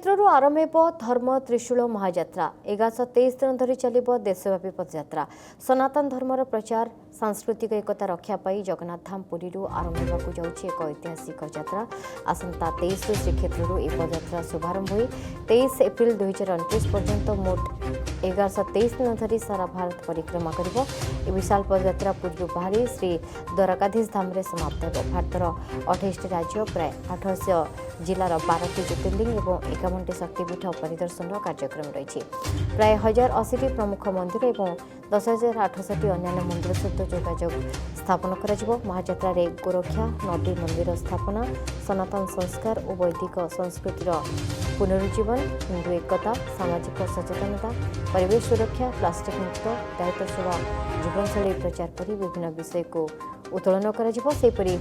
ଶ୍ରୀକ୍ଷେତ୍ରରୁ ଆରମ୍ଭ ହେବ ଧର୍ମ ତ୍ରିଶୂଳ ମହାଯାତ୍ରା। 1123 ଦିନ ଧରି ଚାଲିବ ଦେଶବ୍ୟାପୀ ପଦଯାତ୍ରା। ସନାତନ ଧର୍ମର ପ୍ରଚାର ସାଂସ୍କୃତିକ ଏକତା ରକ୍ଷା ପାଇଁ ଜଗନ୍ନାଥ ଧାମ ପୁରୀରୁ ଆରମ୍ଭ ହେବାକୁ ଯାଉଛି ଏକ ଐତିହାସିକ ଯାତ୍ରା। ଆସନ୍ତା 23 ଶ୍ରୀକ୍ଷେତ୍ରରୁ ଏହି ପଦଯାତ୍ରା ଶୁଭାରମ୍ଭ ହୋଇ 23 ଏପ୍ରିଲ 2029 ପର୍ଯ୍ୟନ୍ତ ମୋଟ 1123 ଦିନ ଧରି ସାରା ଭାରତ ପରିକ୍ରମା କରିବ। ଏହି ବିଶାଳ ପଦଯାତ୍ରା ପୁରୀରୁ ବାହାରି ଶ୍ରୀ ଦ୍ୱାରକାଧୀଶ ଧାମରେ ସମାପ୍ତ ହେବ। ଭାରତର 28ଟି ରାଜ୍ୟ ପ୍ରାୟ 800 ଜିଲ୍ଲାର 12ଟି ଜ୍ୟୋତିର୍ଲିଙ୍ଗ ଏବଂ 51ଟି ଶକ୍ତିପୀଠ ପରିଦର୍ଶନର କାର୍ଯ୍ୟକ୍ରମ ରହିଛି। ପ୍ରାୟ 1080ଟି ପ୍ରମୁଖ ମନ୍ଦିର ଏବଂ 10,800ଟି ଅନ୍ୟାନ୍ୟ ମନ୍ଦିର ସହିତ ଯୋଗାଯୋଗ ସ୍ଥାପନ କରାଯିବ। ମହାଯାତ୍ରାରେ ଗୋରକ୍ଷା, ନଦୀ ମନ୍ଦିର ସ୍ଥାପନା, ସନାତନ ସଂସ୍କାର ଓ ବୈଦିକ ସଂସ୍କୃତିର ପୁନରୁଜ୍ଜୀବନ, ହିନ୍ଦୁ ଏକତା, ସାମାଜିକ ସଚେତନତା, ପରିବେଶ ସୁରକ୍ଷା, ପ୍ଲାଷ୍ଟିକ୍ ମୁକ୍ତ, ଦାୟିତ୍ୱଶୀଳ ଜୀବନଶୈଳୀ ପ୍ରଚାର ପରି ବିଭିନ୍ନ ବିଷୟକୁ ଉତ୍ତୋଳନ କରାଯିବ। ସେହିପରି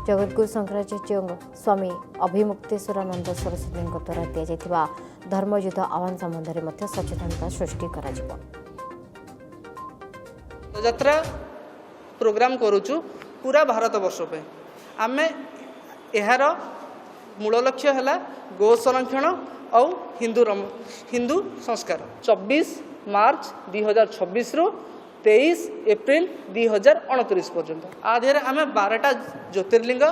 ଜଗଦ୍ଗୁରୁ ଶଙ୍କରାଚାର୍ଯ୍ୟ ସ୍ୱାମୀ ଅଭିମୁକ୍ତେଶ୍ୱରାନନ୍ଦ ସରସ୍ୱତୀଙ୍କ ଦ୍ୱାରା ଦିଆଯାଇଥିବା ଧର୍ମଯୁଦ୍ଧ ଆହ୍ୱାନ ସମ୍ବନ୍ଧରେ ମଧ୍ୟ ସଚେତନତା ସୃଷ୍ଟି କରାଯିବ। ପଦଯାତ୍ରା ପ୍ରୋଗ୍ରାମ କରୁଛୁ ପୁରା ଭାରତ ବର୍ଷ ପାଇଁ। ଆମେ ଏହାର ମୂଳ ଲକ୍ଷ୍ୟ ହେଲା ଗୋ ସଂରକ୍ଷଣ ଆଉ ହିନ୍ଦୁ ସଂସ୍କାର। 24 ମାର୍ଚ୍ଚ 2026 23 ଏପ୍ରିଲ 2029 ପର୍ଯ୍ୟନ୍ତ ଆଧିରେ ଆମେ 12ଟା ଜ୍ୟୋତିର୍ଲିଙ୍ଗ,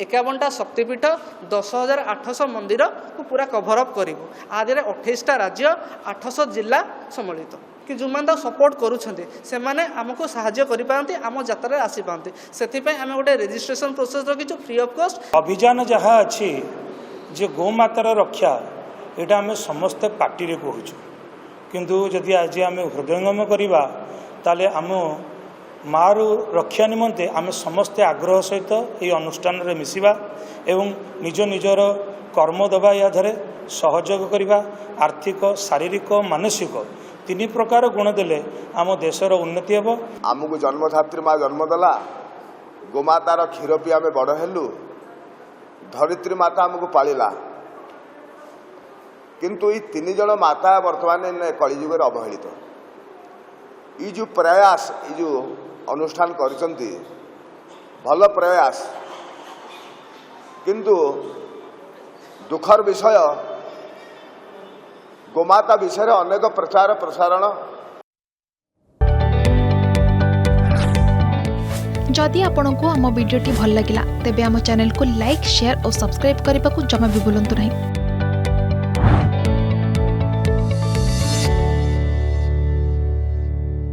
51ଟା ଶକ୍ତିପୀଠ, 10,800 ମନ୍ଦିରକୁ ପୁରା କଭର ଅପ୍ କରିବୁ। ଆଧିରେ 28ଟା ରାଜ୍ୟ, 800 ଜିଲ୍ଲା ସମ୍ମିଳିତ। କି ଯେଉଁମାନେ ତାକୁ ସପୋର୍ଟ କରୁଛନ୍ତି ସେମାନେ ଆମକୁ ସାହାଯ୍ୟ କରିପାରନ୍ତି, ଆମ ଯାତ୍ରାରେ ଆସିପାରନ୍ତି। ସେଥିପାଇଁ ଆମେ ଗୋଟେ ରେଜିଷ୍ଟ୍ରେସନ ପ୍ରୋସେସ ରଖିଛୁ ଫ୍ରି ଅଫ୍ କଷ୍ଟ। ଅଭିଯାନ ଯାହା ଅଛି ଯେ ଗୋମାତାର ରକ୍ଷା, ଏଇଟା ଆମେ ସମସ୍ତେ ପାର୍ଟିରେ କହୁଛୁ, କିନ୍ତୁ ଯଦି ଆଜି ଆମେ ହୃଦୟଙ୍ଗମ କରିବା ତାହେଲେ ଆମ ମା'ର ରକ୍ଷା ନିମନ୍ତେ ଆମେ ସମସ୍ତେ ଆଗ୍ରହ ସହିତ ଏହି ଅନୁଷ୍ଠାନରେ ମିଶିବା ଏବଂ ନିଜ ନିଜର କର୍ମ ଦେବା, ଏହାଦ୍ୱାରା ସହଯୋଗ କରିବା। ଆର୍ଥିକ, ଶାରୀରିକ, ମାନସିକ 3 ପ୍ରକାର ଗୁଣ ଦେଲେ ଆମ ଦେଶର ଉନ୍ନତି ହେବ। ଆମକୁ ଜନ୍ମଧାତ୍ରୀ ମା ଜନ୍ମ ଦେଲା, ଗୋମାତାର କ୍ଷୀର ପିଇ ଆମେ ବଡ଼ ହେଲୁ, ଧରିତ୍ରୀ ମାତା ଆମକୁ ପାଳିଲା। କିନ୍ତୁ ଏଇ 3 ଜଣ ମାତା ବର୍ତ୍ତମାନ କଳିଯୁଗରେ ଅବହେଳିତ। ये जो प्रयास, ये जो अनुष्ठान करचंती भल प्रयास, किंतु दुखर विषय गोमाता विषय अनेक प्रचार प्रसारण। जदि आपंक आम भिडी भल लगा तेब आम चैनल को लाइक, शेयर और सब्सक्राइब करने को जमा भी भूलु नहीं।